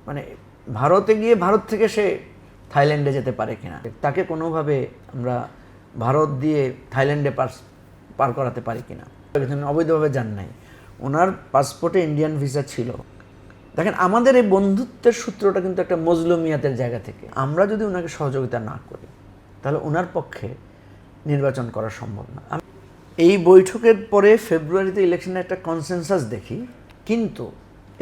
মানে ভারতে গিয়ে ভারত থেকে সে থাইল্যান্ডে যেতে পারে কিনা, তাকে কোনোভাবে আমরা ভারত দিয়ে থাইল্যান্ডে পার করাতে পারি কিনা। অবৈধভাবে যান নাই, ওনার পাসপোর্টে ইন্ডিয়ান ভিসা ছিল। দেখেন, আমাদের এই বন্ধুত্বের সূত্রটা কিন্তু একটা মজলুমিয়াতের জায়গা থেকে। আমরা যদি ওনাকে সহযোগিতা না করি তাহলে ওনার পক্ষে নির্বাচন করা সম্ভব না। এই বৈঠকের পরে ফেব্রুয়ারিতে ইলেকশনের একটা কনসেনসাস দেখি, কিন্তু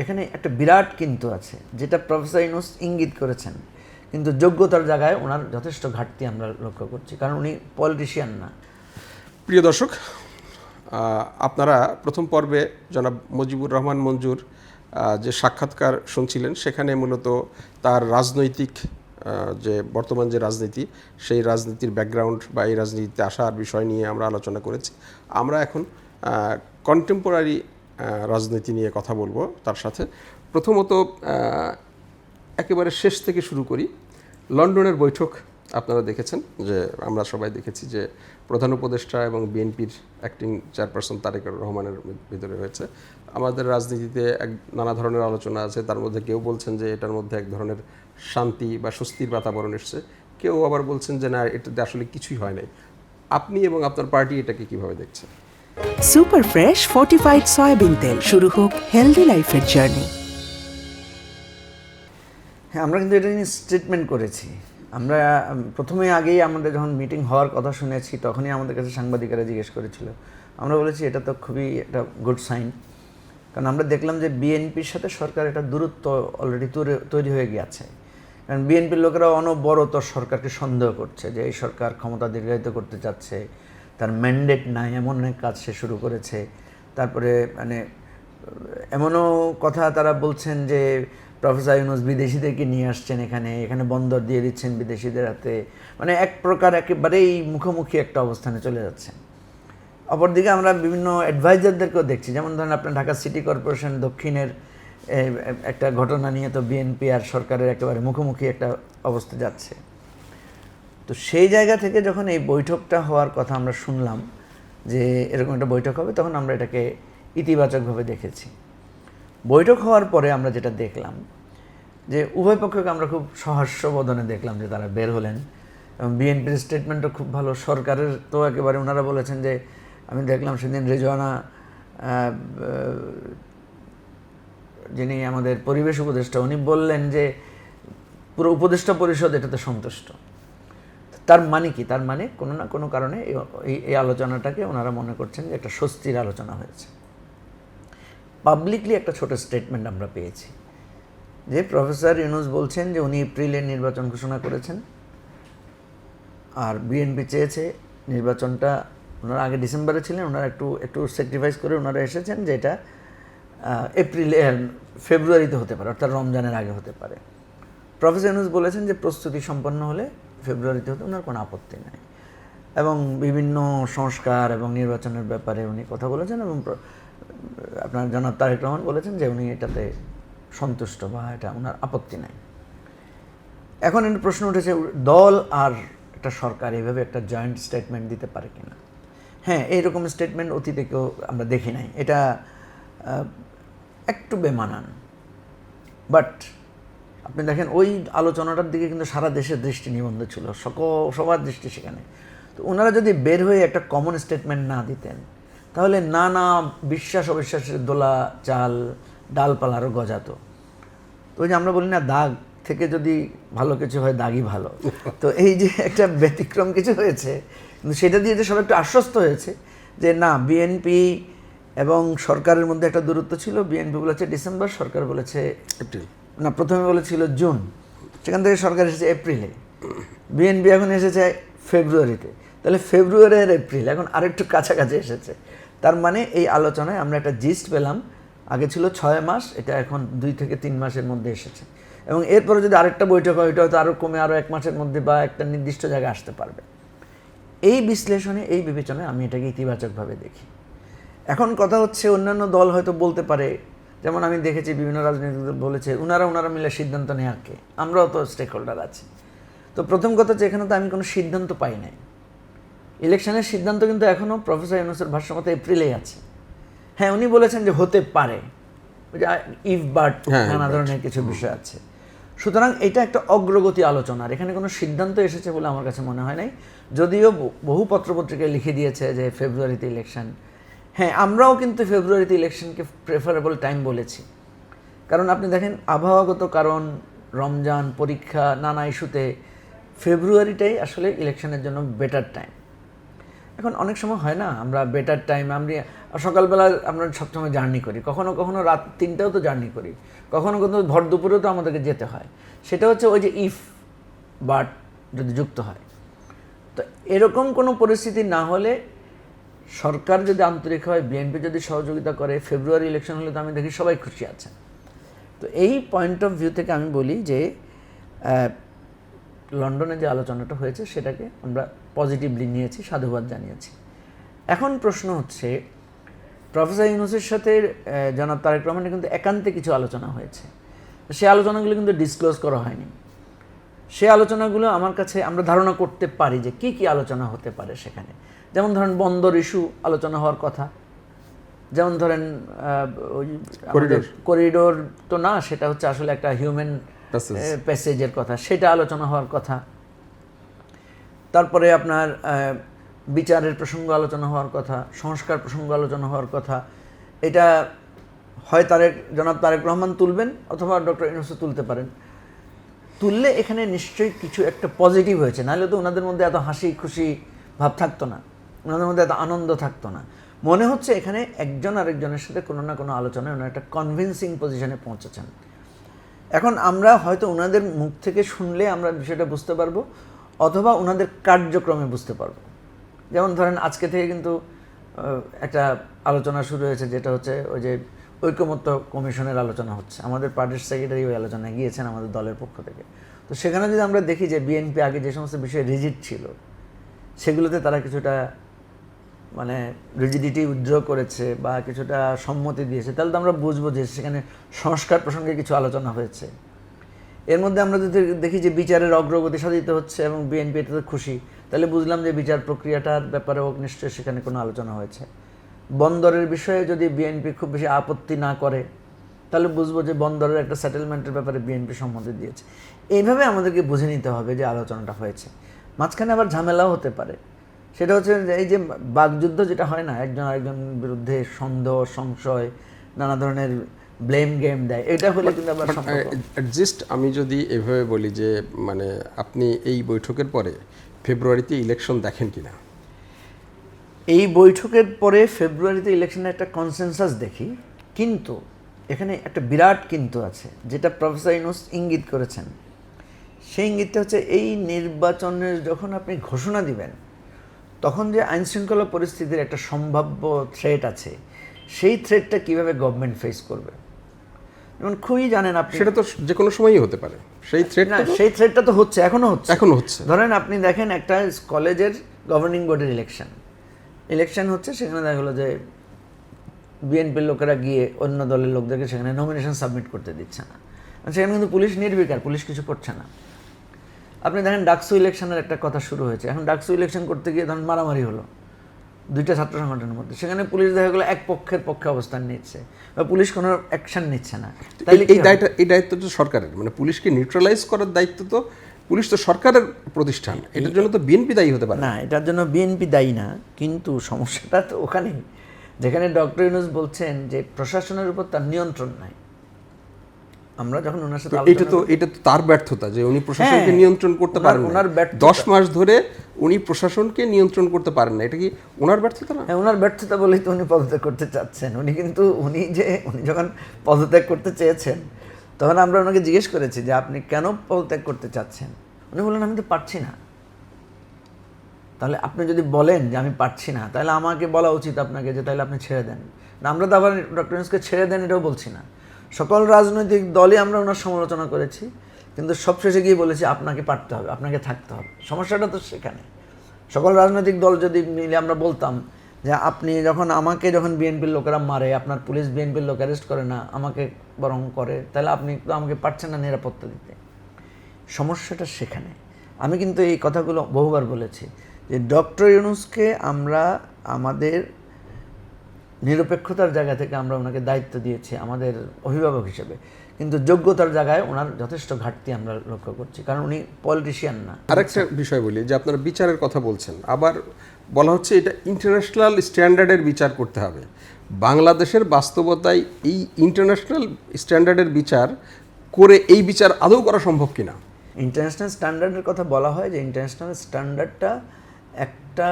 এখানে একটা বিরাট কিন্তু আছে, যেটা প্রফেসর ইউনূস ইঙ্গিত করেছেন। কিন্তু যোগ্যতার জায়গায় ওনার যথেষ্ট ঘাটতি আমরা লক্ষ্য করছি, কারণ উনি পলিটিশিয়ান না। প্রিয় দর্শক, আপনারা প্রথম পর্বে জনাব মুজিবুর রহমান মঞ্জুর যে সাক্ষাৎকার শুনছিলেন, সেখানে মূলত তার রাজনৈতিক যে বর্তমান যে রাজনীতি, সেই রাজনীতির ব্যাকগ্রাউন্ড বা এই রাজনীতিতে আসার বিষয় নিয়ে আমরা আলোচনা করেছি। আমরা এখন কন্টেম্পোরারি রাজনীতি নিয়ে কথা বলবো তার সাথে। প্রথমত একেবারে শেষ থেকে শুরু করি। লন্ডনের বৈঠক আপনারা দেখেছেন, যে আমরা সবাই দেখেছি যে প্রধান উপদেষ্টা এবং বিএনপির অ্যাক্টিং চেয়ারপারসন তারেক রহমানের ভিতরে হয়েছে। আমাদের রাজনীতিতে নানা ধরনের আলোচনা আছে, তার মধ্যে কেউ বলছেন যে এটার মধ্যে এক ধরনের শান্তি বা স্বস্তির বাতাবরণ এসছে, কেউ আবার বলছেন যে না, এটাতে আসলে কিছুই হয় নাই। আপনি এবং আপনার পার্টি এটাকে কিভাবে দেখছেন? সুপার ফ্রেশ ফর্টিফাইড সয়াবিন তেল, শুরু হোক হেলদি লাইফের জার্নি। হ্যাঁ, আমরা কিন্তু এটা নিয়ে স্টেটমেন্ট করেছি। আমরা প্রথমে আগেই আমাদের যখন মিটিং হওয়ার কথা শুনেছি, তখনই আমাদের কাছে সাংবাদিকেরা জিজ্ঞেস করেছিল। আমরা বলেছি এটা তো খুবই একটা গুড সাইন, কারণ আমরা দেখলাম যে বিএনপির সাথে সরকার একটা দূরত্ব অলরেডি তৈরি হয়ে গিয়েছে। কারণ বিএনপির লোকেরা অনবরত সরকারকে সন্দেহ করছে যে এই সরকার ক্ষমতা দীর্ঘায়িত করতে চাচ্ছে, তার ম্যান্ডেট নাই, এমন অনেক কাজ সে শুরু করেছে। তারপরে মানে এমনও কথা তারা বলছেন যে প্রফেসর ইউনূস বিদেশিদেরকে নিয়ে আসছেন, এখানে বন্দর দিয়ে দিচ্ছেন বিদেশিদের হাতে। মানে এক প্রকার একেবারেই মুখোমুখি একটা অবস্থানে চলে যাচ্ছে। অপরদিকে আমরা বিভিন্ন অ্যাডভাইজারদেরকেও দেখছি, যেমন ধরেন আপনার ঢাকা সিটি কর্পোরেশন দক্ষিণের একটা ঘটনা নিয়ে তো বিএনপি আর সরকারের একেবারে মুখোমুখি একটা অবস্থা যাচ্ছে। তো সেই জায়গা থেকে যখন এই বৈঠকটা হওয়ার কথা আমরা শুনলাম যে এরকম একটা বৈঠক হবে, তখন আমরা এটাকে ইতিবাচকভাবে দেখেছি। বৈঠক হওয়ার পরে আমরা যেটা দেখলাম যে উভয় পক্ষকে আমরা খুব সহাস্যবোধনে দেখলাম যে তারা বের হলেন, এবং বিএনপির স্টেটমেন্টও খুব ভালো। সরকারের তো একেবারে ওনারা বলেছেন যে, আমি দেখলাম সেদিন রেজওয়ানা যিনি আমাদের পরিবেশ উপদেষ্টা, উনি বললেন যে পুরো উপদেষ্টা পরিষদ এটাতে সন্তুষ্ট। তার মানে কি? তার মানে কোনো না কোনো কারণে এই আলোচনাটাকে ওনারা মনে করছেন যে একটা স্বস্তির আলোচনা হয়েছে। পাবলিকলি একটা ছোট স্টেটমেন্ট আমরা পেয়েছি যে প্রফেসর ইউনূস বলছেন যে উনি এপ্রিলে নির্বাচন ঘোষণা করেছেন, আর বিএনপি চেয়েছে নির্বাচনটা, ওনারা আগে ডিসেম্বরে ছিলেন, ওনারা একটু স্যাক্রিফাইস করে ওনারা এসেছেন যে এটা ফেব্রুয়ারিতে হতে পারে, অর্থাৎ রমজানের আগে হতে পারে। প্রফেসর ইউনূস বলেছেন যে প্রস্তুতি সম্পন্ন হলে ফেব্রুয়ারিতে হতে ওনার কোনো আপত্তি নাই, এবং বিভিন্ন সংস্কার এবং নির্বাচনের ব্যাপারে উনি কথা বলেছেন, এবং আপনার জনাব তারেক রহমান বলেছেন যে উনি এটাতে সন্তুষ্ট বা এটা ওনার আপত্তি নাই। এখন একটা প্রশ্ন উঠেছে, দল আর একটা সরকার এইভাবে একটা জয়েন্ট স্টেটমেন্ট দিতে পারে কিনা। হ্যাঁ, এইরকম স্টেটমেন্ট অতীতে কেউ আমরা দেখি নাই, এটা একটু বেমানান। বাট আপনি দেখেন ওই আলোচনাটার দিকে কিন্তু সারা দেশের দৃষ্টি নিবন্ধ ছিল, সবার দৃষ্টি সেখানে। তো ওনারা যদি বের হয়ে একটা কমন স্টেটমেন্ট না দিতেন, তাহলে নানা বিশ্বাস অবিশ্বাসের দোলা চাল ডালপালা আরও গজাতো। তো ওই যে আমরা বলি না, দাগ থেকে যদি ভালো কিছু হয় দাগই ভালো। তো এই যে একটা ব্যতিক্রম কিছু হয়েছে, কিন্তু সেটা দিয়ে যে সব একটু আশ্বস্ত হয়েছে যে না, বিএনপি এবং সরকারের মধ্যে একটা দূরত্ব ছিল। বিএনপি বলেছে ডিসেম্বর, সরকার বলেছে এপ্রিল, না প্রথমে বলেছিল জুন, সেখান থেকে সরকার এসেছে এপ্রিলে, বিএনপি এখন এসেছে ফেব্রুয়ারিতে। তাহলে ফেব্রুয়ারি আর এপ্রিল এখন আরেকটু কাছাকাছি এসেছে। তার মানে এই আলোচনায় আমরা একটা জিস্ট পেলাম, আগে ছিল 6 মাস, এটা এখন 2 থেকে 3 মাসের মধ্যে এসেছে। এবং এরপরে যদি আরেকটা বৈঠক হয়, ওইটা হয়তো আরও কমে আরও 1 মাসের মধ্যে বা একটা নির্দিষ্ট জায়গায় আসতে পারবে। এই বিশ্লেষণে, এই বিবেচনায় আমি এটাকে ইতিবাচকভাবে দেখি। এখন কথা হচ্ছে, অন্যান্য দল হয়তো বলতে পারে, যেমন আমি দেখেছি বিভিন্ন রাজনৈতিক দল বলেছে ওনারা মিলে সিদ্ধান্ত নেওয়াকে, আমরাও তো স্টেক হোল্ডার আছি। তো প্রথম কথা হচ্ছে, এখানে তো আমি কোনো সিদ্ধান্ত পাই নাই। ইলেকশনের সিদ্ধান্ত কিন্তু এখনও প্রফেসর ইউনূসের ভাষ্যমতে এপ্রিলেই আছে। হ্যাঁ, উনি বলেছেন যে হতে পারে, ওই যে ইফ বাট হ্যাঁ, নানা but, ধরনের কিছু বিষয় আছে। সুতরাং এটা একটা অগ্রগতি আলোচনা, আর এখানে কোনো সিদ্ধান্ত এসেছে বলে আমার কাছে মনে হয় নাই, যদিও বহু পত্রপত্রিকায় লিখে দিয়েছে যে ফেব্রুয়ারিতে ইলেকশন। হ্যাঁ, আমরাও কিন্তু ফেব্রুয়ারিতে ইলেকশনকে প্রেফারেবল টাইম বলেছি, কারণ আপনি দেখেন আবহাওয়াগত কারণ, রমজান, পরীক্ষা, নানা ইস্যুতে ফেব্রুয়ারিটাই আসলে ইলেকশনের জন্য বেটার টাইম। এখন অনেক সময় হয় না, আমরা বেটার টাইম, আমরা সকালবেলা আমরা সবসময় জার্নি করি, কখনো কখনো রাত 3টাও তো জার্নি করি, কখনো কখনো ভর দুপুরেও তো আমাদেরকে যেতে হয়। সেটা হচ্ছে ওই যে ইফ বাট যদি যুক্ত হয়। তো এরকম কোনো পরিস্থিতি না হলে, সরকার যদি আন্তরিক হয়, বিএনপি যদি সহযোগিতা করে, ফেব্রুয়ারি ইলেকশন হলে তো আমি দেখি সবাই খুশি আছে। তো এই পয়েন্ট অফ ভিউ থেকে আমি বলি যে লন্ডনে যে আলোচনাটা হয়েছে সেটাকে আমরা পজিটিভলি নিয়েছি, সাধুবাদ জানিয়েছি। এখন প্রশ্ন হচ্ছে, প্রফেসর ইউনূসের সাথে জনাব তারেক রহমানের কিন্তু একান্তে কিছু আলোচনা হয়েছে, সেই আলোচনাগুলো কিন্তু ডিসক্লোজ করা হয়নি। সেই আলোচনাগুলো আমার কাছে আমরা ধারণা করতে পারি যে কি কি আলোচনা হতে পারে সেখানে। যেমন ধরেন বন্দর ইস্যু আলোচনা হওয়ার কথা, যেমন ধরেন ওই করিডোর তো না, সেটা হচ্ছে আসলে একটা হিউম্যান প্যাসেজের কথা, সেটা আলোচনা হওয়ার কথা। তারপরে আপনার বিচারের প্রসঙ্গ আলোচনা হওয়ার কথা, সংস্কার প্রসঙ্গ আলোচনা হওয়ার কথা। এটা হয় জনাব তারেক রহমান তুলবেন অথবা ডক্টর ইউনূসও তুলতে পারেন। তুললে এখানে নিশ্চয়ই কিছু একটা পজিটিভ হয়েছে, নাহলে তো ওনাদের মধ্যে এত হাসি খুশি ভাব থাকতো না, ওনাদের মধ্যে এত আনন্দ থাকতো না। মনে হচ্ছে এখানে একজন আরেকজনের সাথে কোনো না কোনো আলোচনায় ওনারা একটা কনভিন্সিং পজিশনে পৌঁছেছেন। এখন আমরা হয়তো ওনাদের মুখ থেকে শুনলে আমরা বিষয়টা বুঝতে পারবো, অথবা ওনাদের কার্যক্রমে বুঝতে পারবো। যেমন ধরেন আজকে থেকে কিন্তু একটা আলোচনা শুরু হয়েছে, যেটা হচ্ছে ওই যে ঐকমত্য কমিশনের আলোচনা হচ্ছে। আমাদের পার্টির সেক্রেটারি ওই আলোচনায় গিয়েছেন আমাদের দলের পক্ষ থেকে। তো সেখানে যদি আমরা দেখি যে বিএনপি আগে যে সমস্ত বিষয়ে রিজিড ছিল, সেগুলোতে তারা কিছুটা মানে রিজিডিটি উইথড্র করেছে বা কিছুটা সম্মতি দিয়েছে, তাহলে তো আমরা বুঝবো যে সেখানে সংস্কার প্রসঙ্গে কিছু আলোচনা হয়েছে। এর মধ্যে আমরা যদি দেখি যে বিচারের অগ্রগতি সাধিত হচ্ছে এবং বিএনপি এটাতে খুশি, তাহলে বুঝলাম যে বিচার প্রক্রিয়াটার ব্যাপারেও নিশ্চয়ই সেখানে কোনো আলোচনা হয়েছে। বন্দরের বিষয়ে যদি বিএনপি খুব বেশি আপত্তি না করে, তাহলে বুঝবো যে বন্দরের একটা সেটেলমেন্টের ব্যাপারে বিএনপি সম্মতি দিয়েছে। এইভাবে আমাদেরকে বুঝে নিতে হবে যে আলোচনাটা হয়েছে। মাঝখানে আবার ঝামেলাও হতে পারে, সেটা হচ্ছে এই যে বাকযুদ্ধ যেটা হয় না, একজন আরেকজন বিরুদ্ধে সন্দেহ, সংশয়, নানা ধরনের ব্লেম গেম দেয়, এটা হলে কিন্তু আবার জাস্ট আমি যদি এভাবে বলি যে মানে আপনি এই বৈঠকের পরে ফেব্রুয়ারিতে ইলেকশন দেখেন কিনা? এই বৈঠকের পরে ফেব্রুয়ারিতে ইলেকশনের একটা কনসেনসাস দেখি, কিন্তু এখানে একটা বিরাট কিন্তু আছে, যেটা প্রফেসর ইউনূস ইঙ্গিত করেছেন। সেই ইঙ্গিতটা হচ্ছে এই নির্বাচনের যখন আপনি ঘোষণা দিবেন, তখন যে আইনশৃঙ্খলা পরিস্থিতির একটা সম্ভাব্য থ্রেট আছে, সেই থ্রেটটা কীভাবে গভর্নমেন্ট ফেস করবে। যেমন খুবই জানেন আপনি, সেটা তো যে কোনো সময়ই হতে পারে। সেই থ্রেটটা তো হচ্ছে, এখনো হচ্ছে। ধরেন ধরেন আপনি দেখেন একটা কলেজের গভর্নিং বডির ইলেকশন হচ্ছে, সেখানে দেখা গেলো যে বিএনপির লোকেরা গিয়ে অন্য দলের লোকদেরকে সেখানে নমিনেশন সাবমিট করতে দিচ্ছে না, সেখানে কিন্তু পুলিশ নির্বিকার, পুলিশ কিছু করছে না। আপনি দেখেন ডাকসু ইলেকশনের একটা কথা শুরু হয়েছে, এখন ডাকসু ইলেকশন করতে গিয়ে ধরেন মারামারি হলো দুইটা ছাত্র সংগঠনের মধ্যে, সেখানে পুলিশ দেখা গেলো এক পক্ষের পক্ষে অবস্থান নিচ্ছে বা পুলিশ কোনো অ্যাকশন নিচ্ছে না। তাহলে এই দায়িত্ব তো সরকারের, মানে পুলিশকে নিউট্রালাইজ করার দায়িত্ব তো, পুলিশ তো সরকারের প্রতিষ্ঠান, এটার জন্য তো বিএনপি দায়ী হতে পারে না। এটার জন্য বিএনপি দায়ী না, কিন্তু সমস্যাটা তো ওখানেই, যেখানে ডক্টর ইউনূস বলছেন যে প্রশাসনের উপর তার নিয়ন্ত্রণ নাই। আমরা যখন ওনার সাথে এটা তো তার ব্যর্থতা যে উনি প্রশাসনকে নিয়ন্ত্রণ করতে পারেন না। 10 মাস ধরে উনি প্রশাসনকে নিয়ন্ত্রণ করতে পারেন না, এটা কি ওনার ব্যর্থতা না? হ্যাঁ, ওনার ব্যর্থতা বলেই তো উনি পদত্যাগ করতে চাচ্ছেন। উনি যখন পদত্যাগ করতে চেয়েছেন, তখন আমরা ওনাকে জিজ্ঞেস করেছি যে আপনি কেন পদত্যাগ করতে চাচ্ছেন। উনি বললেন আমি তো পারছি না। তাহলে আপনি যদি বলেন যে আমি পারছি না, তাহলে আমাকে বলা উচিত আপনাকে যে তাহলে আপনি ছেড়ে দেন। আমরা তো আবার ডক্টর ইউনূসকে ছেড়ে দেন এটাও বলছি না, সকল রাজনৈতিক দলই আমরা ওনার সমালোচনা করেছি, কিন্তু সবশেষে গিয়ে বলেছি আপনাকে পারতে হবে, আপনাকে থাকতে হবে। সমস্যাটা তো সেখানে। সকল রাজনৈতিক দল যদি মিলে আমরা বলতাম যে আপনি আমাকে যখন বিএনপির লোকেরা মারে, আপনার পুলিশ বিএনপির লোক অ্যারেস্ট করে না, আমাকে বরং করে, তাহলে আপনি তো আমাকে পারছেন না নিরাপত্তা দিতে। সমস্যাটা সেখানে। আমি কিন্তু এই কথাগুলো বহুবার বলেছি যে ডক্টর ইউনূসকে আমরা আমাদের নিরপেক্ষতার জায়গা থেকে আমরা ওনাকে দায়িত্ব দিয়েছি আমাদের অভিভাবক হিসেবে, কিন্তু যোগ্যতার জায়গায় ওনার যথেষ্ট ঘাটতি আমরা লক্ষ্য করছি, কারণ উনি পলিটিশিয়ান না। আরেকটা বিষয় বলি যে আপনারা বিচারের কথা বলছেন, আবার বলা হচ্ছে এটা ইন্টারন্যাশনাল স্ট্যান্ডার্ডের বিচার করতে হবে। বাংলাদেশের বাস্তবতায় এই ইন্টারন্যাশনাল স্ট্যান্ডার্ডের বিচার করে এই বিচার আদৌ করা সম্ভব কিনা? ইন্টারন্যাশনাল স্ট্যান্ডার্ডের কথা বলা হয় যে ইন্টারন্যাশনাল স্ট্যান্ডার্ডটা একটা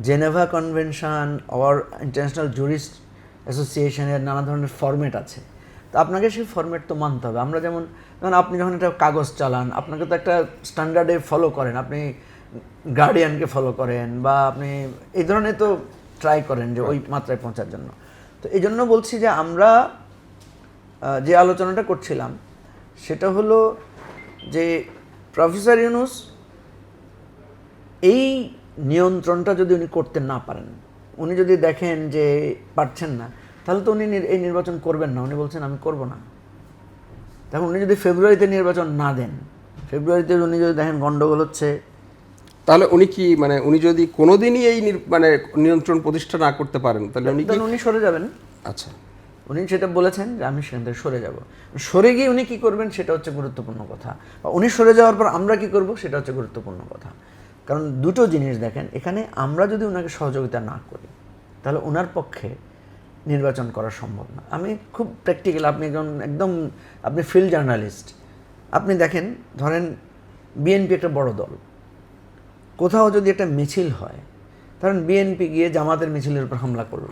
Geneva convention or international jurist অ্যাসোসিয়েশনের নানা ধরনের ফরম্যাট আছে, তো আপনাকে সেই ফরম্যাট তো মানতে হবে। আমরা যেমন আপনি যখন একটা কাগজ চালান, আপনাকে তো একটা স্ট্যান্ডার্ডে ফলো করেন, আপনি গার্ডিয়ানকে ফলো করেন বা আপনি এই ধরনের তো ট্রাই করেন যে ওই মাত্রায় পৌঁছার জন্য। তো এই জন্য বলছি যে আমরা যে আলোচনাটা করছিলাম সেটা হলো যে প্রফেসর ইউনূস এই নিয়ন্ত্রণটা যদি উনি করতে না পারেন, উনি যদি দেখেন যে পারছেন না, তাহলে তো উনি এই নির্বাচন করবেন না। উনি বলছেন আমি করব না। তখন উনি যদি ফেব্রুয়ারিতে নির্বাচন না দেন, ফেব্রুয়ারিতে উনি যদি দেখেন গন্ডগোল হচ্ছে, তাহলে উনি কি মানে উনি যদি কোনোদিনই এই মানে নিয়ন্ত্রণ প্রতিষ্ঠা না করতে পারেন তাহলে উনি সরে যাবেন। আচ্ছা, উনি সেটা বলেছেন যে আমি সেখান থেকে সরে যাব। সরে গিয়ে উনি কি করবেন সেটা হচ্ছে গুরুত্বপূর্ণ কথা, বা উনি সরে যাওয়ার পর আমরা কি করব সেটা হচ্ছে গুরুত্বপূর্ণ কথা। কারণ দুটো জিনিস দেখেন, এখানে আমরা যদি ওনাকে সহযোগিতা না করি তাহলে ওনার পক্ষে নির্বাচন করা সম্ভব না। আমি খুব প্র্যাকটিক্যাল, আপনি একদম আপনি ফিল্ড জার্নালিস্ট, আপনি দেখেন ধরেন বিএনপি একটা বড় দল, কোথাও যদি একটা মিছিল হয়, ধরেন বিএনপি গিয়ে জামাতের মিছিলের উপর হামলা করলো,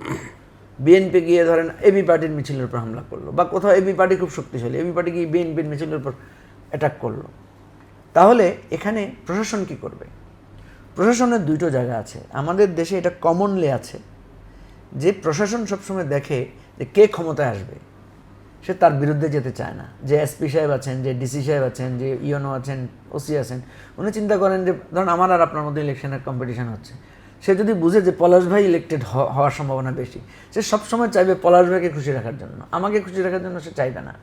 বিএনপি গিয়ে ধরেন এবি পার্টির মিছিলের উপর হামলা করলো, বা কোথাও এবি পার্টি খুব শক্তিশালী, এবি পার্টি গিয়ে বিএনপির মিছিলের উপর অ্যাটাক করলো, তাহলে এখানে প্রশাসন কি করবে? প্রশাসনের দুটো জায়গা আছে আমাদের দেশে, এটা কমনলি আছে যে প্রশাসন সবসময় দেখে যে কে ক্ষমতায় আসবে, সে তার বিরুদ্ধে যেতে চায় না। যে এসপি সাহেব আছেন, যে ডিসি সাহেব আছেন, যে ইউনো আছেন, ওসি আছেন, উনি চিন্তা করেন যে ধরুন আমার আর আপনার মধ্যে ইলেকশনের কম্পিটিশন হচ্ছে, সে যদি বুঝে যে পলাশ ভাই ইলেক্টেড হওয়ার সম্ভাবনা বেশি, সে সবসময় চাইবে পলাশ ভাইকে খুশি রাখার জন্য, আমাকে খুশি রাখার জন্য সে চাইবে না।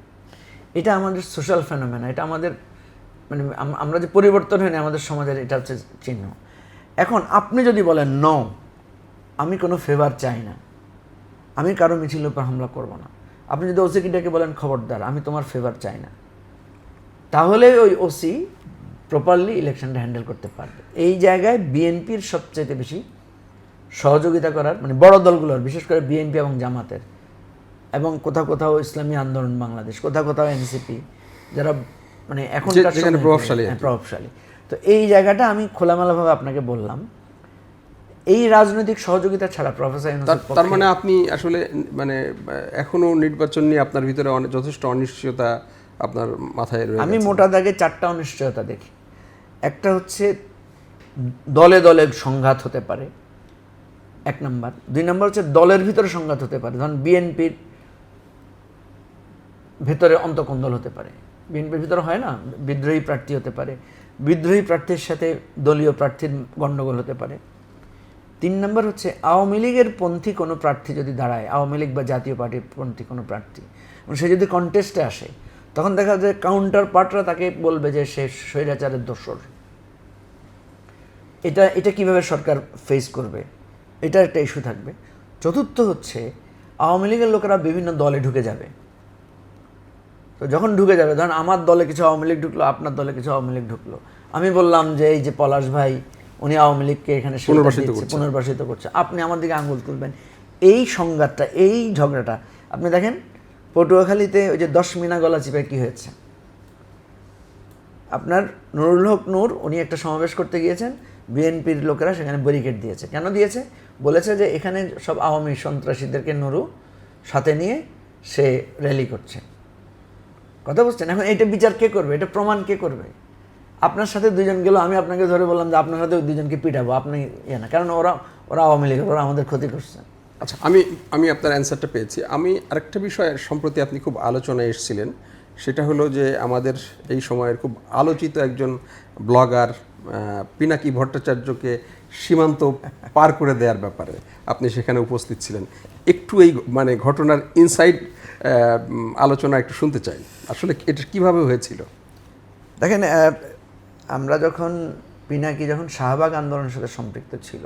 এটা আমাদের সোশ্যাল ফেনোমেনা, এটা আমাদের মানে আমরা যে পরিবর্তন হয়নি আমাদের সমাজের, এটা হচ্ছে চিহ্ন। এখন আপনি যদি বলেন নো, আমি কোনো ফেভার চাই না, আমি কারো মিছিলের উপর হামলা করব না, আপনি যদি ওসিকে ডেকে বলেন খবরদার আমি তোমার ফেভার চাই না, তাহলে ওই ওসি প্রপারলি ইলেকশনটা হ্যান্ডেল করতে পারবে। এই জায়গায় বিএনপির সবচাইতে বেশি সহযোগিতা করার, মানে বড় দলগুলোর, বিশেষ করে বিএনপি এবং জামাতের, এবং কোথাও কোথাও ইসলামী আন্দোলন বাংলাদেশ, কোথাও কোথাও এনসিপি, যারা মানে এখন প্রভাবশালী। তো এই জায়গাটা আমি খোলামেলাভাবে আপনাকে বললাম, এই রাজনৈতিক সহযোগিতা ছাড়া প্রফেসর তার মানে আপনি আসলে মানে এখনো নির্বাচন নিয়ে আপনার ভিতরে যথেষ্ট অনিশ্চয়তা আপনার মাথায় রয়েছে। আমি মোটা দাগে 4টা অনিশ্চয়তা দেখি। একটা হচ্ছে দলে দলে সংঘাত হতে পারে, 1 নম্বর। 2 নম্বর হচ্ছে দলের ভিতরে সংঘাত হতে পারে, ধরুন বিএনপির ভেতরে অন্তকন্দল হতে পারে, বিএনপির ভিতরে হয় না, বিদ্রোহী প্রার্থী হতে পারে, বিদ্রোহী প্রার্থীর সাথে দলীয় প্রার্থীর গণ্ডগোল হতে পারে। 3 নম্বর হচ্ছে আওয়ামী লীগের পন্থী কোনো প্রার্থী যদি দাঁড়ায়, আওয়ামী লীগ বা জাতীয় পার্টির পন্থী কোনো প্রার্থী, সে যদি কন্টেস্টে আসে, তখন দেখা যায় কাউন্টার পার্টরা তাকে বলবে যে সে স্বৈরাচারের দোসর। এটা কিভাবে সরকার ফেস করবে, এটা একটা ইস্যু থাকবে। চতুর্থ হচ্ছে আওয়ামী লীগের লোকেরা বিভিন্ন দলে ঢুকে যাবে। তো যখন ঢুকে যাবে, ধরেন আমার দলে কিছু আওয়ামী লীগ ঢুকলো, আপনার দলে কিছু আওয়ামী লীগ ঢুকলো, আমি বললাম যে এই যে পলাশ ভাই উনি আওয়ামী লীগকে এখানে পুনর্বাসিত করছে, আপনি আমার দিকে আঙুল তুলবেন। এই সংঘাতটা, এই ঝগড়াটা আপনি দেখেন পটুয়াখালীতে ওই যে 10 মিনা গলা চিপে কী হয়েছে। আপনার নুরুল হক নূর, উনি একটা সমাবেশ করতে গিয়েছেন, বিএনপির লোকেরা সেখানে ব্যারিকেড দিয়েছে। কেন দিয়েছে? বলেছে যে এখানে সব আওয়ামী সন্ত্রাসীদেরকে নুরু সাথে নিয়ে সে র্যালি করছে। কথা বুঝছেন? এখন এটা বিচার কে করবে, এটা প্রমাণ কে করবে? আপনার সাথে 2 জন গেল, আমি আপনাকে ধরে বললাম যে আপনার সাথে 2 জনকে পিটাবো, আপনি না, কারণ ওরা আওয়ামী লীগের, ওরা আমাদের ক্ষতি করছে। আচ্ছা, আমি আপনার অ্যান্সারটা পেয়েছি। আমি আরেকটা বিষয় সম্প্রতি আপনি খুব আলোচনায় এসেছিলেন, সেটা হলো যে আমাদের এই সময়ের খুব আলোচিত একজন ব্লগার পিনাকি ভট্টাচার্যকে সীমান্ত পার করে দেওয়ার ব্যাপারে আপনি সেখানে উপস্থিত ছিলেন। একটু এই মানে ঘটনার ইনসাইড আলোচনা একটু শুনতে চাই, আসলে এটা কিভাবে হয়েছিল। দেখেন, আমরা যখন পিনাকি যখন শাহবাগ আন্দোলনের সাথে সম্পৃক্ত ছিল,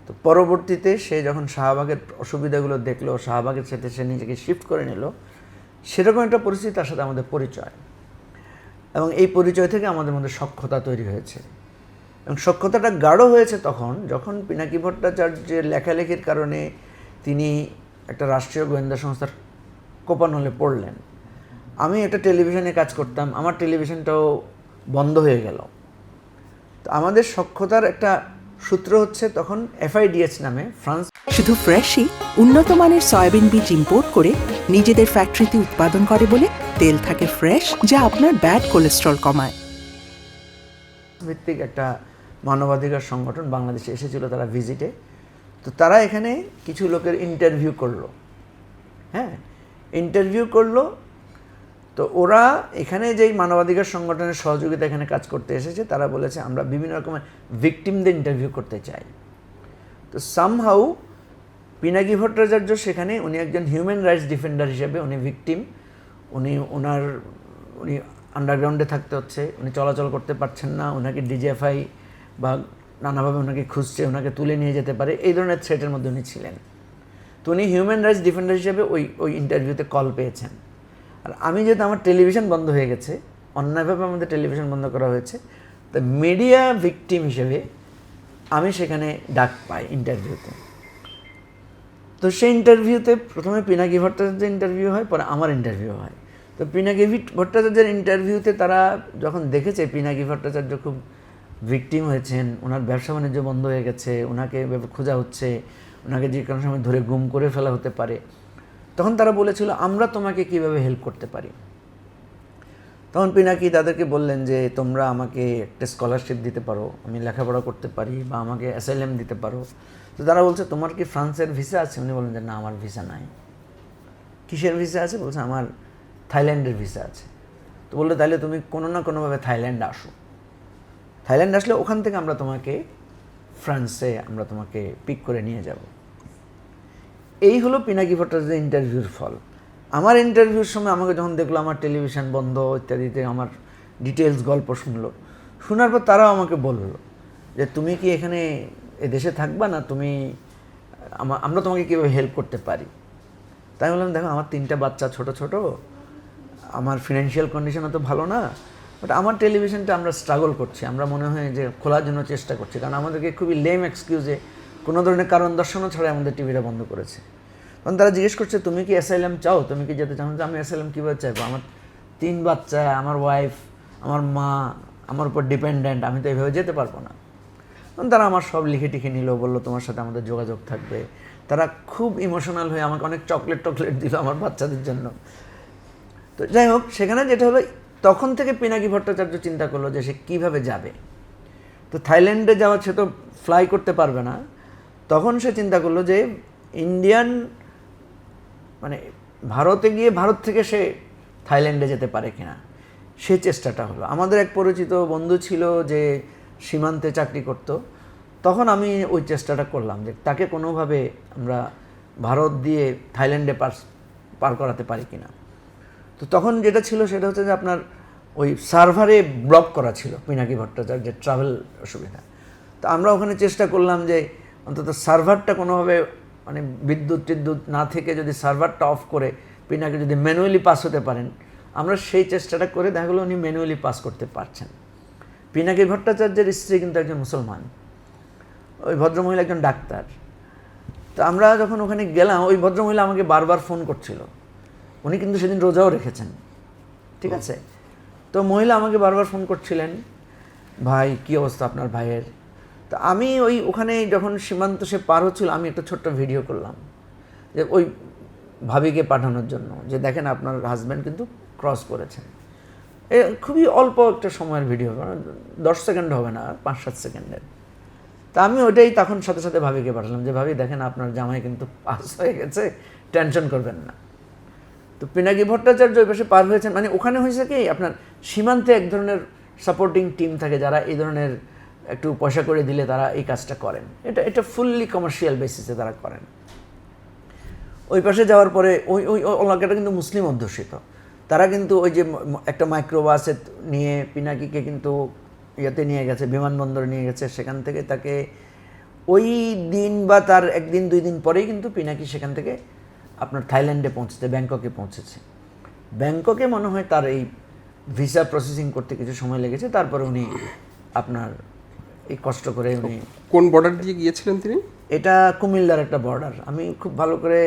তো পরবর্তীতে সে যখন শাহবাগের অসুবিধাগুলো দেখলো, শাহবাগের সাথে সে নিজেকে শিফট করে নিল, সেরকম একটা পরিস্থিতি তার সাথে আমাদের পরিচয়, এবং এই পরিচয় থেকে আমাদের মধ্যে সখ্যতা তৈরি হয়েছে। এবং সখ্যতাটা গাঢ় হয়েছে তখন যখন পিনাকি ভট্টাচার্যের লেখালেখির কারণে তিনি একটা রাষ্ট্রীয় গোয়েন্দা সংস্থার কোপানলে পড়লেন। আমি একটা টেলিভিশনে কাজ করতাম, আমার টেলিভিশনটাও বন্ধ হয়ে গেল। তো আমাদের সখ্যতার একটা সূত্র হচ্ছে তখন FIDH নামে ফ্রান্স শুধু ফ্রেশই, উন্নত মানের সয়াবিন বীজ ইম্পোর্ট করে নিজেদের ফ্যাক্টরিতে উৎপাদন করে বলে তেল থাকে ফ্রেশ, যা আপনার ব্যাড কোলেস্ট্রল কমায়। ভিত্তিক একটা মানবাধিকার সংগঠন বাংলাদেশে এসেছিল তারা ভিজিটে। তো তারা এখানে কিছু লোকের ইন্টারভিউ করলো, হ্যাঁ ইন্টারভিউ করলো। তো ওরা এখানে যেই মানবাধিকার সংগঠনের সহযোগিতা এখানে কাজ করতে এসেছে, তারা বলেছে আমরা বিভিন্ন রকমের ভিকটিমদের ইন্টারভিউ করতে চাই। তো সামহাউ পিনাকি ভট্টাচার্য সেখানে, উনি একজন হিউম্যান রাইটস ডিফেন্ডার হিসেবে উনি ভিকটিম, উনি আন্ডারগ্রাউন্ডে থাকতে হচ্ছে, উনি চলাচল করতে পারছেন না, ওনাকে DGFI বা নানাভাবে ওনাকে খুঁজছে, ওনাকে তুলে নিয়ে যেতে পারে, এই ধরনের থ্রেটের মধ্যে উনি ছিলেন। তো উনি হিউম্যান রাইটস ডিফেন্ডার হিসেবে ওই ইন্টারভিউতে কল পেয়েছেন। আর আমি যেহেতু আমার টেলিভিশন বন্ধ হয়ে গেছে, অন্যায়ভাবে আমাদের টেলিভিশন বন্ধ করা হয়েছে, তো মিডিয়া ভিকটিম হিসেবে আমি সেখানে ডাক পাই ইন্টারভিউতে। তো সেই ইন্টারভিউতে প্রথমে পিনাকি ভট্টাচার্যের ইন্টারভিউ হয়, পরে আমার ইন্টারভিউ হয়। তো পিনাকি ভট্টাচার্যের ইন্টারভিউতে তারা যখন দেখেছে পিনাকি ভট্টাচার্য খুব ভিকটিম হয়েছেন, ওনার ব্যবসা বাণিজ্য বন্ধ হয়ে গেছে, ওনাকে খোঁজা হচ্ছে, ওনাকে যে কোনো সময় ধরে গুম করে ফেলা হতে পারে, তখন তারা বলেছিল আমরা তোমাকে কিভাবে হেল্প করতে পারি। তখন পিনাকি তাদেরকে বললেন যে তোমরা আমাকে একটা স্কলারশিপ দিতে পারো, আমি লেখাপড়া করতে পারি, বা আমাকে অ্যাসাইলাম দিতে পারো। তো তারা বলছে তোমার কি ফ্রান্সের ভিসা আছে? উনি বললেন যে না, আমার ভিসা নাই। কিসের ভিসা আছে? বলছে আমার থাইল্যান্ডের ভিসা আছে। তো বললো তাহলে তুমি কোনো না কোনোভাবে থাইল্যান্ড আসো, থাইল্যান্ড আসলে ওখান থেকে আমরা তোমাকে ফ্রান্সে আমরা তোমাকে পিক করে নিয়ে যাব। এই হলো পিনাকি ভট্টাচার্যের ইন্টারভিউর ফল। আমার ইন্টারভিউর সময় আমাকে যখন দেখলো আমার টেলিভিশন বন্ধ ইত্যাদিতে, আমার ডিটেলস গল্প শুনলো, শোনার পর তারাও আমাকে বললো যে তুমি কি এখানে দেশে থাকবা না, তুমি আমরা তোমাকে কীভাবে হেল্প করতে পারি। তাই বললাম দেখো আমার 3টা বাচ্চা ছোট ছোট, আমার ফিনান্সিয়াল কন্ডিশনও তো ভালো না, বাট আমার টেলিভিশনটা আমরা স্ট্রাগল করছি, আমরা মনে হয় যে খোলার জন্য চেষ্টা করছি, কারণ আমাদেরকে খুবই লেম এক্সকিউজে কোনো ধরনের কারণ দর্শানো ছাড়াই আমাদের টিভিটা বন্ধ করেছে। তখন তারা জিজ্ঞেস করছে তুমি কি অ্যাসাইলাম চাও, তুমি কি যেতে চাও? আমি অ্যাসাইলাম কীভাবে চাইবো, আমার 3 বাচ্চা, আমার ওয়াইফ, আমার মা আমার উপর ডিপেন্ডেন্ট, আমি তো এইভাবে যেতে পারবো না। তখন তারা আমার সব লিখে টিখে নিল, বললো তোমার সাথে আমাদের যোগাযোগ থাকবে। তারা খুব ইমোশনাল হয়ে আমাকে অনেক চকলেট দিল আমার বাচ্চাদের জন্য। তো যাই হোক, সেখানে যেটা হলো, তখন থেকে পিনাকি ভট্টাচার্য চিন্তা করলো যে সে কীভাবে যাবে। তো থাইল্যান্ডে যাওয়া, সে তো ফ্লাই করতে পারবে না, তখন সে চিন্তা করলো যে ইন্ডিয়ান মানে ভারতে গিয়ে ভারত থেকে সে থাইল্যান্ডে যেতে পারে কিনা, সেই চেষ্টাটা হলো। আমাদের এক পরিচিত বন্ধু ছিল যে সীমান্তে চাকরি করত, তখন আমি ওই চেষ্টাটা করলাম যে তাকে কোনোভাবে আমরা ভারত দিয়ে থাইল্যান্ডে পার করাতে পারি কিনা। তো তখন যেটা ছিল সেটা হচ্ছে যে আপনার ওই সার্ভারে ব্লক করা ছিল পিনাকি ভট্টাচার্যের ট্রাভেল অসুবিধা। তো আমরা ওখানে চেষ্টা করলাম যে অন্তত সার্ভারটা কোনোভাবে মানে বিদ্যুৎ না থেকে যদি সার্ভারটা অফ করে পিনাকি যদি ম্যানুয়ালি পাস হতে পারেন, আমরা সেই চেষ্টাটা করে দেখা গেলো উনি ম্যানুয়ালি পাস করতে পারছেন। পিনাকি ভট্টাচার্যের স্ত্রী কিন্তু একজন মুসলমান, ওই ভদ্রমহিলা একজন ডাক্তার। তো আমরা যখন ওখানে গেলাম, ওই ভদ্রমহিলা আমাকে বারবার ফোন করছিল, উনি কিন্তু সেদিন রোজাও রেখেছেন, ঠিক আছে। তো মহিলা আমাকে বারবার ফোন করছিলেন, ভাই কী অবস্থা আপনার ভাইয়ের। তো আমি ওখানে যখন সীমান্ত সে পার হচ্ছিল, আমি একটা ছোট্ট ভিডিও করলাম যে ওই ভাবিকে পাঠানোর জন্য, যে দেখেন আপনার হাজব্যান্ড কিন্তু ক্রস করেছেন। খুবই অল্প একটা সময়ের ভিডিও, 10 সেকেন্ড হবে না, 5-7 সেকেন্ডের। তা আমি ওইটাই তখন সাথে সাথে ভাবিকে পাঠালাম যে ভাবি দেখেন আপনার জামাই কিন্তু পাস হয়ে গেছে, টেনশন করবেন না। তো পিনাকি ভট্টাচার্য ওই পাশে পার হয়েছেন, মানে ওখানে হয়েছে কি আপনার সীমান্তে এক ধরনের সাপোর্টিং টিম থাকে যারা এই ধরনের একটু পয়সা করে দিলে তারা এই কাজটা করেন। এটা ফুললি কমার্শিয়াল বেসিসে তারা করেন। ওই পাশে যাওয়ার পরে ওই ওই এলাকাটা কিন্তু মুসলিম অধ্যুষিত, তারা কিন্তু ওই যে একটা মাইক্রোবাসে নিয়ে পিনাকিকে কিন্তু ইয়েতে নিয়ে গেছে, বিমানবন্দরে নিয়ে গেছে, সেখান থেকে তাকে ওই দিন বা তার একদিন 2 দিন পরেই কিন্তু পিনাকি সেখান থেকে আপনার থাইল্যান্ডে পৌঁছেছে, ব্যাংককে পৌঁছেছে। ব্যাংককে মনে হয় তার এই ভিসা প্রসেসিং করতে কিছু সময় লেগেছে, তারপরে উনি আপনার এই কষ্ট করে উনি। কোন বর্ডার দিয়ে গিয়েছিলেন তিনি? এটা কুমিল্লার একটা বর্ডার, আমি খুব ভালো করে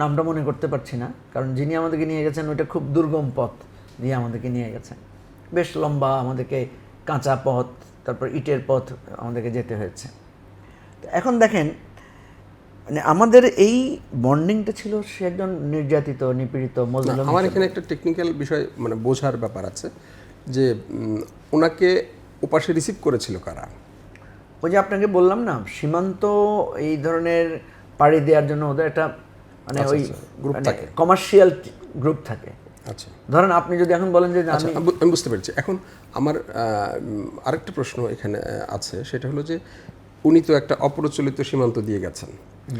নামটা মনে করতে পারছি না, কারণ যিনি আমাদেরকে নিয়ে গেছেন ওইটা খুব দুর্গম পথ দিয়ে আমাদেরকে নিয়ে গেছেন, বেশ লম্বা, আমাদেরকে কাঁচা পথ, তারপর ইটের পথ আমাদেরকে যেতে হয়েছে। তো এখন দেখেন, মানে আমাদের এই বন্ডিংটা ছিল, সে একজন নির্যাতিত, নিপীড়িত, মজলুম। আমার এখানে একটা টেকনিক্যাল বিষয় মানে বোঝার ব্যাপার আছে যে ওনাকে ওপাশে রিসিভ করেছিল কারা? ওই যে আপনাকে বললাম না, সীমান্ত এই ধরনের পাড়ি দেওয়ার জন্য ওদের একটা মানে ওই গ্রুপ থাকে, কমার্শিয়াল গ্রুপ থাকে। আচ্ছা, ধরেন আপনি যদি এখন বলেন যে আমি বুঝতে পেরেছি। এখন আমার আরেকটা প্রশ্ন এখানে আছে, সেটা হলো যে উনি তো একটা অপ্রচলিত সীমান্ত দিয়ে গেছেন।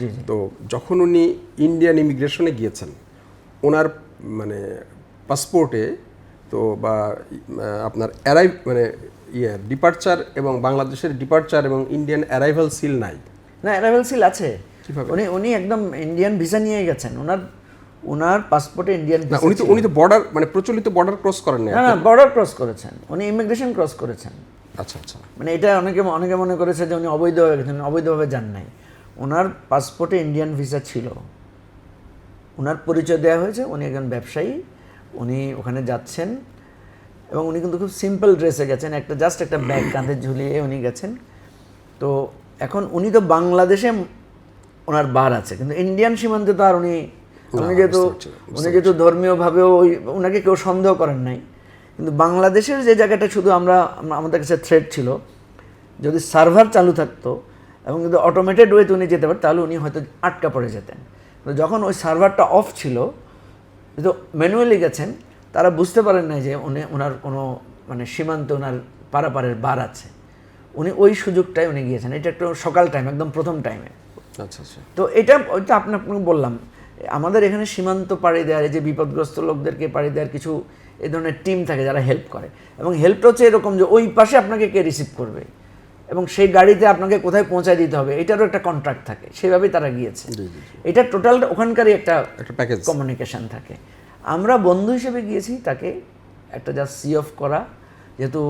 জি, তো যখন উনি ইন্ডিয়ান ইমিগ্রেশনে গিয়েছেন, ওনার মানে পাসপোর্টে তো বা আপনার মানে ডিপার্চার এবং বাংলাদেশের ডিপার্চার এবং ইন্ডিয়ান অ্যারাইভাল সিল নাই। না, অ্যারাইভাল সিল আছে। কিভাবে? উনি একদম ইন্ডিয়ান ভিসা নিয়ে গেছেন, ওনার পাসপোর্টে ইন্ডিয়ান ভিসা। উনি তো বর্ডার মানে প্রচলিত বর্ডার ক্রস করেন না। না, বর্ডার ক্রস করেছেন, উনি ইমিগ্রেশন ক্রস করেছেন। আচ্ছা আচ্ছা, মানে এটা অনেকে মনে করেছে যে উনি অবৈধভাবে গেছেন, অবৈধভাবে যান নাই। ওনার পাসপোর্টে ইন্ডিয়ান ভিসা ছিল, ওনার পরিচয় দেওয়া হয়েছে, উনি একজন ব্যবসায়ী, উনি ওখানে যাচ্ছেন, এবং উনি কিন্তু খুব সিম্পল ড্রেসে গেছেন, জাস্ট একটা ব্যাগ কাঁধে ঝুলিয়ে উনি গেছেন। তো এখন উনি তো বাংলাদেশে ওনার বার আছে, কিন্তু ইন্ডিয়ান সীমান্তে তো আর উনি যেহেতু ধর্মীয়ভাবেও ওনাকে কেউ সন্দেহ করেন নাই, কিন্তু বাংলাদেশের যে জায়গাটা শুধু আমাদের কাছে থ্রেট ছিল, যদি সার্ভার চালু থাকতো এবং যদি অটোমেটেড ওয়েতে উনি যেতে পারতেন, তাহলে উনি হয়তো আটকা পড়ে যেতেন। তো যখন ওই সার্ভারটা অফ ছিল, যেহেতু ম্যানুয়ালি গেছেন, তারা বুঝতে পারেন না যে ওনার কোনো মানে সীমান্তে ওনার পারাপারের বার আছে। উনি ওই সুযোগটাই উনি গিয়েছেন, এটা একটু সকাল টাইম, একদম প্রথম টাইমে। আচ্ছা আচ্ছা। তো ওইটা আপনাকে বললাম, আমাদের এখানে সীমান্ত পাড়ি দেওয়ার, এই যে বিপদগ্রস্ত লোকদেরকে পাড়ি দেওয়ার কিছু এই ধরনের টিম থাকে যারা হেল্প করে, এবং হেল্পটা হচ্ছে এরকম যে ওই পাশে আপনাকে কে রিসিভ করবে এবং সেই গাড়িতে আপনাকে কোথায় পৌঁছায় দিতে হবে, এটারও একটা কন্ট্রাক্ট থাকে, সেভাবেই তারা গিয়েছে। এটা টোটাল ওখানকারই একটা প্যাকেজ কমিউনিকেশন থাকে। আমরা বন্ধু হিসেবে গিয়েছি, তাকে একটা জাস্ট সি অফ করা, যেহেতু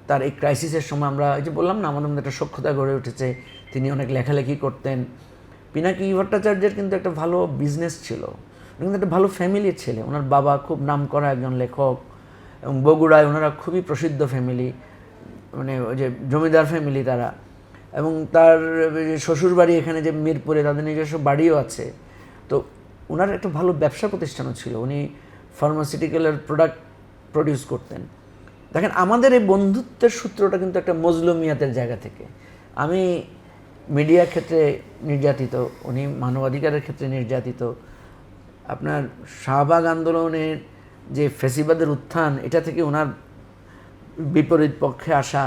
তার এই ক্রাইসিসের সময় আমরা এই যে বললাম না, আমাদের মধ্যে একটা সখ্যতা গড়ে উঠেছে, তিনি অনেক লেখালেখি করতেন। পিনাকি ভট্টাচার্যের কিন্তু একটা ভালো বিজনেস ছিল, কিন্তু একটা ভালো ফ্যামিলির ছেলে, ওনার বাবা খুব নামকরা একজন লেখক, এবং বগুড়ায় ওনারা খুবই প্রসিদ্ধ ফ্যামিলি, মানে ওই যে জমিদার ফ্যামিলি তারা, এবং তার শ্বশুরবাড়ি এখানে যে মিরপুরে, তাদের নিজস্ব বাড়িও আছে। তো ওনার একটা ভালো ব্যবসা প্রতিষ্ঠানও ছিল, উনি ফার্মাসিউটিক্যালের প্রোডাক্ট প্রডিউস করতেন। দেখেন, আমাদের এই বন্ধুত্বের সূত্রটা কিন্তু একটা মজলুমিয়াতের জায়গা থেকে। আমি মিডিয়ার ক্ষেত্রে নির্যাতিত, উনি মানবাধিকারের ক্ষেত্রে নির্যাতিত। আপনার শাহবাগ আন্দোলনের যে ফ্যাসিবাদের উত্থান, এটা থেকে ওনার বিপরীত পক্ষে আসা,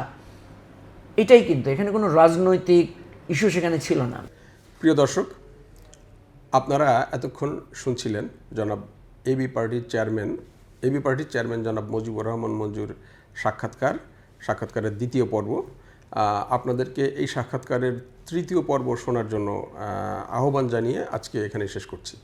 এটাই কিন্তু, এখানে কোনো রাজনৈতিক ইস্যু সেখানে ছিল না। প্রিয় দর্শক, আপনারা এতক্ষণ শুনছিলেন জনাব এবি পার্টির চেয়ারম্যান জনাব মুজিবুর রহমান মঞ্জুর সাক্ষাৎকারের দ্বিতীয় পর্ব। আপনাদেরকে এই সাক্ষাৎকারের তৃতীয় পর্ব শোনার জন্য আহ্বান জানিয়ে আজকে এখানে শেষ করছি।